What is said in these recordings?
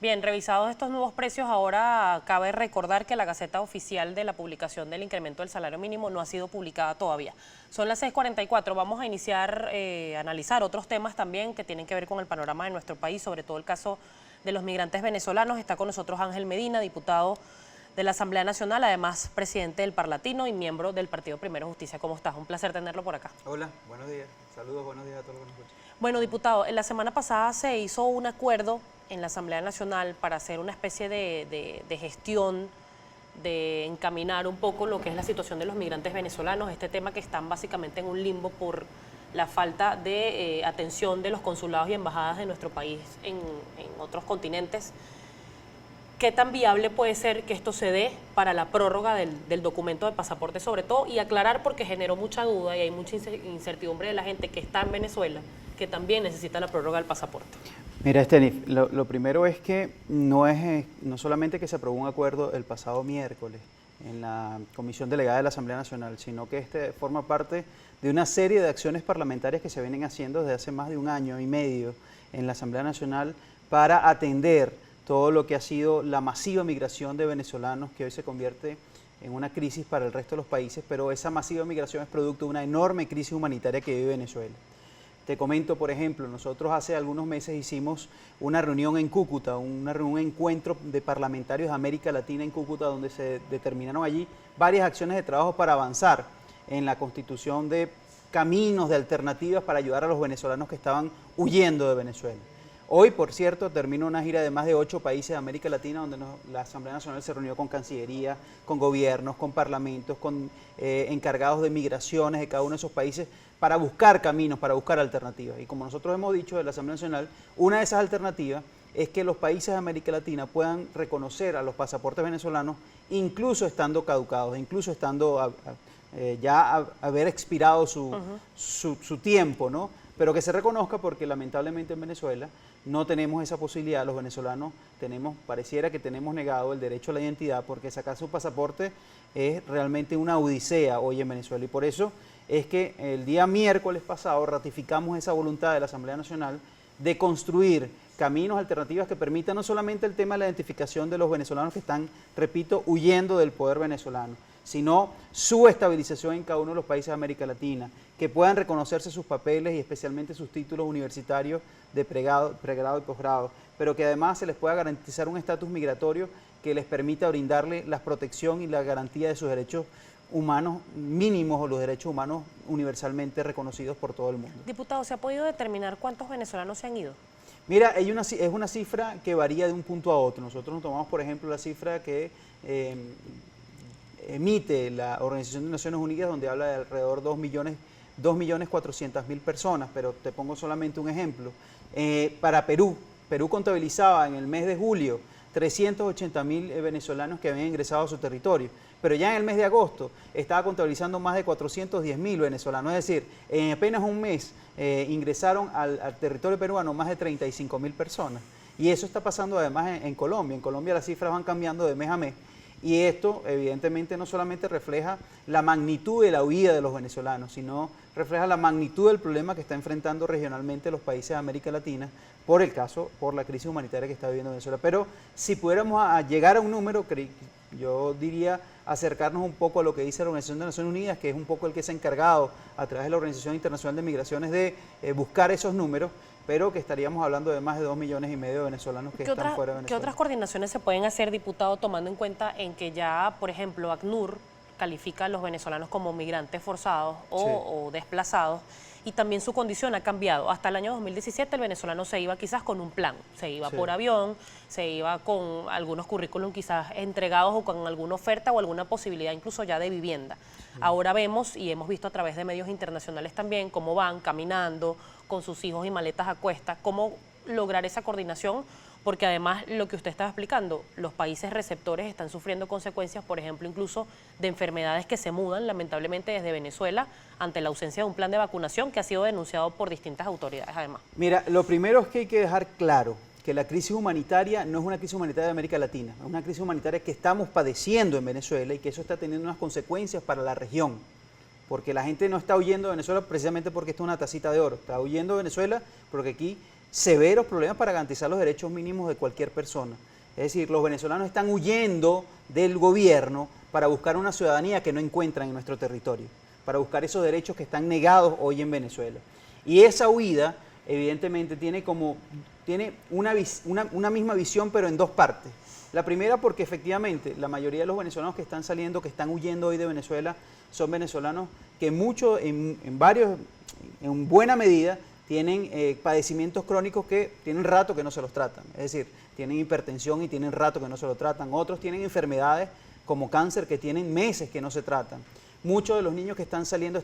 Bien, revisados estos nuevos precios, ahora cabe recordar que la Gaceta Oficial de la publicación del incremento del salario mínimo no ha sido publicada todavía. Son las 6:44, vamos a iniciar a analizar otros temas también que tienen que ver con el panorama de nuestro país, sobre todo el caso de los migrantes venezolanos. Está con nosotros Ángel Medina, diputado de la Asamblea Nacional, además presidente del Parlatino y miembro del Partido Primero Justicia. ¿Cómo estás? Un placer tenerlo por acá. Hola, buenos días. Saludos, buenos días a todos los que nos escuchan. Bueno, diputado, en la semana pasada se hizo un acuerdo en la Asamblea Nacional para hacer una especie de gestión, de encaminar un poco lo que es la situación de los migrantes venezolanos, este tema que están básicamente en un limbo por la falta de atención de los consulados y embajadas de nuestro país en otros continentes. ¿Qué tan viable puede ser que esto se dé para la prórroga del documento de pasaporte sobre todo? Y aclarar, porque generó mucha duda y hay mucha incertidumbre de la gente que está en Venezuela, que también necesita la prórroga del pasaporte. Mira, Estenis, lo primero es que no solamente que se aprobó un acuerdo el pasado miércoles en la Comisión Delegada de la Asamblea Nacional, sino que este forma parte de una serie de acciones parlamentarias que se vienen haciendo desde hace más de un año y medio en la Asamblea Nacional para atender todo lo que ha sido la masiva migración de venezolanos que hoy se convierte en una crisis para el resto de los países, pero esa masiva migración es producto de una enorme crisis humanitaria que vive Venezuela. Te comento, por ejemplo, nosotros hace algunos meses hicimos una reunión en Cúcuta, un encuentro de parlamentarios de América Latina en Cúcuta, donde se determinaron allí varias acciones de trabajo para avanzar en la constitución de caminos, de alternativas para ayudar a los venezolanos que estaban huyendo de Venezuela. Hoy, por cierto, termina una gira de más de 8 países de América Latina, donde la Asamblea Nacional se reunió con Cancillería, con gobiernos, con parlamentos, con encargados de migraciones de cada uno de esos países, para buscar caminos, para buscar alternativas. Y como nosotros hemos dicho de la Asamblea Nacional, una de esas alternativas es que los países de América Latina puedan reconocer a los pasaportes venezolanos, incluso estando caducados, incluso estando haber expirado su tiempo, ¿no? Pero que se reconozca, porque lamentablemente en Venezuela no tenemos esa posibilidad. Los venezolanos pareciera que tenemos negado el derecho a la identidad, porque sacar su pasaporte es realmente una odisea hoy en Venezuela. Y por eso es que el día miércoles pasado ratificamos esa voluntad de la Asamblea Nacional de construir caminos alternativos que permitan no solamente el tema de la identificación de los venezolanos que están, repito, huyendo del poder venezolano, sino su estabilización en cada uno de los países de América Latina, que puedan reconocerse sus papeles y especialmente sus títulos universitarios de pregrado y posgrado, pero que además se les pueda garantizar un estatus migratorio que les permita brindarle la protección y la garantía de sus derechos humanos mínimos o los derechos humanos universalmente reconocidos por todo el mundo. Diputado, ¿se ha podido determinar cuántos venezolanos se han ido? Mira, es una cifra que varía de un punto a otro. Nosotros nos tomamos, por ejemplo, la cifra que emite la Organización de Naciones Unidas, donde habla de alrededor de 2.400.000 personas, pero te pongo solamente un ejemplo. Para Perú contabilizaba en el mes de julio 380.000 venezolanos que habían ingresado a su territorio, pero ya en el mes de agosto estaba contabilizando más de 410.000 venezolanos, es decir, en apenas un mes ingresaron al territorio peruano más de 35.000 personas. Y eso está pasando además en Colombia. En Colombia las cifras van cambiando de mes a mes. Y esto evidentemente no solamente refleja la magnitud de la huida de los venezolanos, sino refleja la magnitud del problema que está enfrentando regionalmente los países de América Latina por la crisis humanitaria que está viviendo Venezuela. Pero si pudiéramos llegar a un número, yo diría acercarnos un poco a lo que dice la Organización de Naciones Unidas, que es un poco el que se ha encargado a través de la Organización Internacional de Migraciones de buscar esos números, pero que estaríamos hablando de más de 2,5 millones de venezolanos que están fuera de Venezuela. ¿Qué otras coordinaciones se pueden hacer, diputado, tomando en cuenta en que ya, por ejemplo, ACNUR califica a los venezolanos como migrantes forzados o desplazados, y también su condición ha cambiado? Hasta el año 2017 el venezolano se iba quizás con un plan, se iba por avión, se iba con algunos currículum quizás entregados o con alguna oferta o alguna posibilidad incluso ya de vivienda. Ahora vemos y hemos visto a través de medios internacionales también cómo van caminando con sus hijos y maletas a cuestas, cómo lograr esa coordinación, porque además lo que usted estaba explicando, los países receptores están sufriendo consecuencias, por ejemplo, incluso de enfermedades que se mudan lamentablemente desde Venezuela ante la ausencia de un plan de vacunación que ha sido denunciado por distintas autoridades además. Mira, lo primero es que hay que dejar claro que la crisis humanitaria no es una crisis humanitaria de América Latina, es una crisis humanitaria que estamos padeciendo en Venezuela y que eso está teniendo unas consecuencias para la región. Porque la gente no está huyendo de Venezuela precisamente porque esto es una tacita de oro, está huyendo de Venezuela porque aquí severos problemas para garantizar los derechos mínimos de cualquier persona. Es decir, los venezolanos están huyendo del gobierno para buscar una ciudadanía que no encuentran en nuestro territorio, para buscar esos derechos que están negados hoy en Venezuela. Y esa huida, evidentemente, tiene una misma visión, pero en dos partes. La primera porque efectivamente la mayoría de los venezolanos que están saliendo, que están huyendo hoy de Venezuela, son venezolanos que muchos, en buena medida, tienen padecimientos crónicos que tienen rato que no se los tratan. Es decir, tienen hipertensión y tienen rato que no se lo tratan. Otros tienen enfermedades como cáncer que tienen meses que no se tratan. Muchos de los niños que están saliendo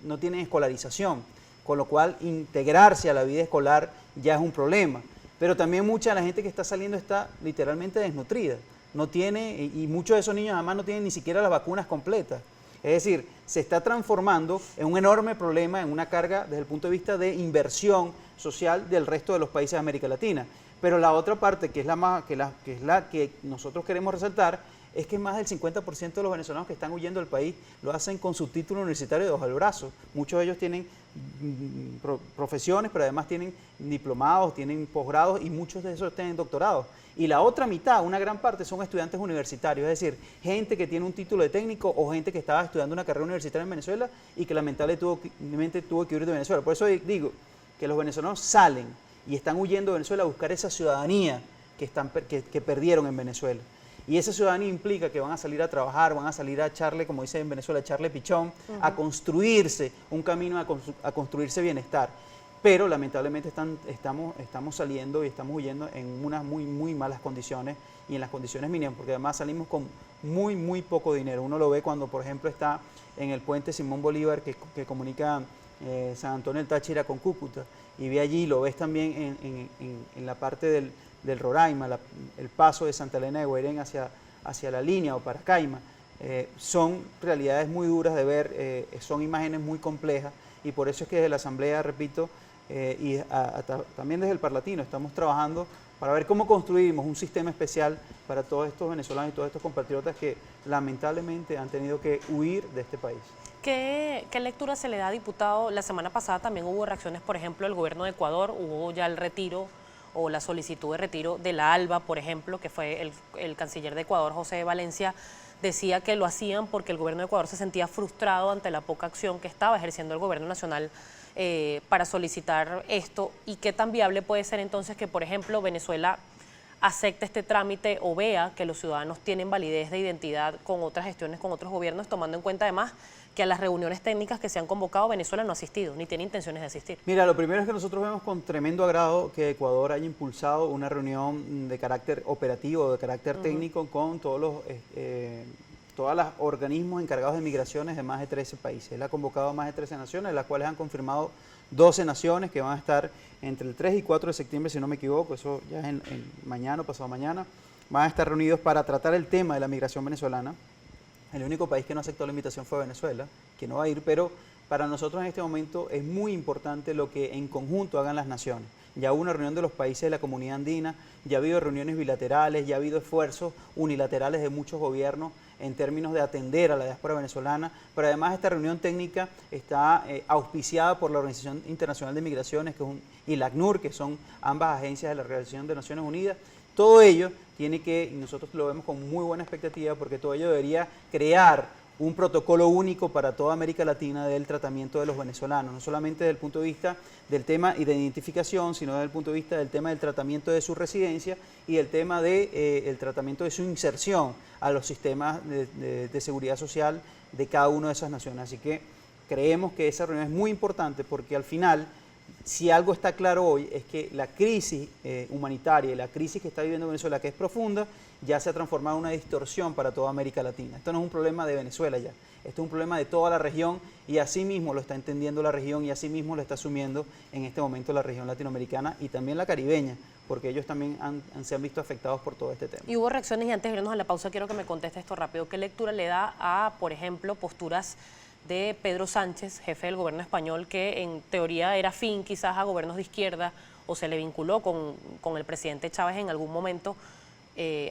no tienen escolarización, con lo cual integrarse a la vida escolar ya es un problema. Pero también mucha de la gente que está saliendo está literalmente desnutrida. No tiene, y muchos de esos niños además no tienen ni siquiera las vacunas completas. Es decir, se está transformando en un enorme problema, en una carga desde el punto de vista de inversión social del resto de los países de América Latina. Pero la otra parte, que es la que nosotros queremos resaltar, es que más del 50% de los venezolanos que están huyendo del país lo hacen con su título universitario debajo del brazo. Muchos de ellos tienen profesiones, pero además tienen diplomados, tienen posgrados y muchos de esos tienen doctorados. Y la otra mitad, una gran parte, son estudiantes universitarios, es decir, gente que tiene un título de técnico o gente que estaba estudiando una carrera universitaria en Venezuela y que lamentablemente tuvo que huir de Venezuela. Por eso digo que los venezolanos salen y están huyendo de Venezuela a buscar esa ciudadanía que perdieron en Venezuela. Y esa ciudadanía implica que van a salir a trabajar, van a salir a echarle, como dicen en Venezuela, a echarle pichón, a construirse un camino, a construirse bienestar. Pero lamentablemente estamos saliendo y estamos huyendo en unas muy malas condiciones y en las condiciones mínimas, porque además salimos con muy poco dinero. Uno lo ve cuando, por ejemplo, está en el puente Simón Bolívar que comunica San Antonio del Táchira con Cúcuta, y ve allí, lo ves también en la parte del Roraima, el paso de Santa Elena de Guairén hacia la línea o Paracaima. Son realidades muy duras de ver, son imágenes muy complejas, y por eso es que desde la Asamblea, repito, también desde el Parlatino, estamos trabajando para ver cómo construimos un sistema especial para todos estos venezolanos y todos estos compatriotas que lamentablemente han tenido que huir de este país. ¿Qué lectura se le da, diputado? La semana pasada también hubo reacciones, por ejemplo, del gobierno de Ecuador, hubo ya el retiro o la solicitud de retiro de la ALBA, por ejemplo, que fue el canciller de Ecuador, José Valencia, decía que lo hacían porque el gobierno de Ecuador se sentía frustrado ante la poca acción que estaba ejerciendo el gobierno nacional para solicitar esto, y qué tan viable puede ser entonces que, por ejemplo, Venezuela acepte este trámite o vea que los ciudadanos tienen validez de identidad con otras gestiones, con otros gobiernos, tomando en cuenta además que a las reuniones técnicas que se han convocado Venezuela no ha asistido, ni tiene intenciones de asistir. Mira, lo primero es que nosotros vemos con tremendo agrado que Ecuador haya impulsado una reunión de carácter operativo, de carácter técnico, con todos los organismos encargados de migraciones de más de 13 países. Él ha convocado a más de 13 naciones, de las cuales han confirmado 12 naciones que van a estar entre el 3 y 4 de septiembre, si no me equivoco, eso ya es mañana o pasado mañana, van a estar reunidos para tratar el tema de la migración venezolana. El único país que no aceptó la invitación fue Venezuela, que no va a ir, pero para nosotros en este momento es muy importante lo que en conjunto hagan las naciones. Ya hubo una reunión de los países de la comunidad andina, ya ha habido reuniones bilaterales, ya ha habido esfuerzos unilaterales de muchos gobiernos en términos de atender a la diáspora venezolana, pero además esta reunión técnica está auspiciada por la Organización Internacional de Migraciones y la ACNUR, que son ambas agencias de la Organización de Naciones Unidas. Todo ello tiene que, y nosotros lo vemos con muy buena expectativa, porque todo ello debería crear un protocolo único para toda América Latina del tratamiento de los venezolanos, no solamente desde el punto de vista del tema y de identificación, sino desde el punto de vista del tema del tratamiento de su residencia y del tema del tratamiento de su inserción a los sistemas de seguridad social de cada una de esas naciones. Así que creemos que esa reunión es muy importante, porque al final, si algo está claro hoy, es que la crisis humanitaria y la crisis que está viviendo Venezuela, que es profunda, ya se ha transformado en una distorsión para toda América Latina. Esto no es un problema de Venezuela ya, esto es un problema de toda la región, y así mismo lo está entendiendo la región y así mismo lo está asumiendo en este momento la región latinoamericana y también la caribeña, porque ellos también se han visto afectados por todo este tema. Y hubo reacciones, y antes de irnos a la pausa quiero que me conteste esto rápido. ¿Qué lectura le da a, por ejemplo, posturas de Pedro Sánchez, jefe del gobierno español, que en teoría era afín quizás a gobiernos de izquierda o se le vinculó con el presidente Chávez en algún momento,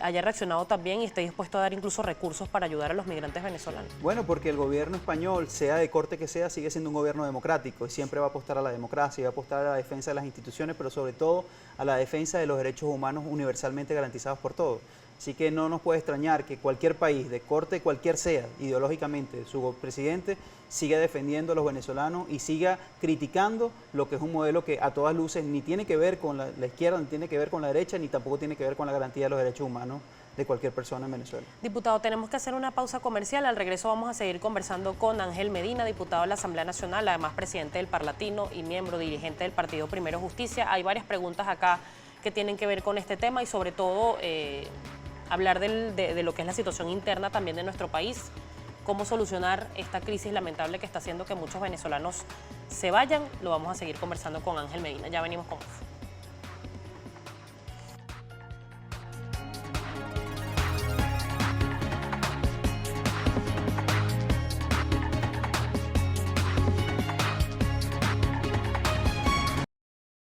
haya reaccionado también y esté dispuesto a dar incluso recursos para ayudar a los migrantes venezolanos. Bueno, porque el gobierno español, sea de corte que sea, sigue siendo un gobierno democrático y siempre va a apostar a la democracia, va a apostar a la defensa de las instituciones, pero sobre todo a la defensa de los derechos humanos universalmente garantizados por todos. Así que no nos puede extrañar que cualquier país, de corte cualquier sea, ideológicamente, su presidente siga defendiendo a los venezolanos y siga criticando lo que es un modelo que a todas luces ni tiene que ver con la izquierda, ni tiene que ver con la derecha, ni tampoco tiene que ver con la garantía de los derechos humanos de cualquier persona en Venezuela. Diputado, tenemos que hacer una pausa comercial. Al regreso vamos a seguir conversando con Ángel Medina, diputado de la Asamblea Nacional, además presidente del Parlatino y miembro dirigente del Partido Primero Justicia. Hay varias preguntas acá que tienen que ver con este tema y sobre todo hablar de lo que es la situación interna también de nuestro país, cómo solucionar esta crisis lamentable que está haciendo que muchos venezolanos se vayan. Lo vamos a seguir conversando con Ángel Medina. Ya venimos con más.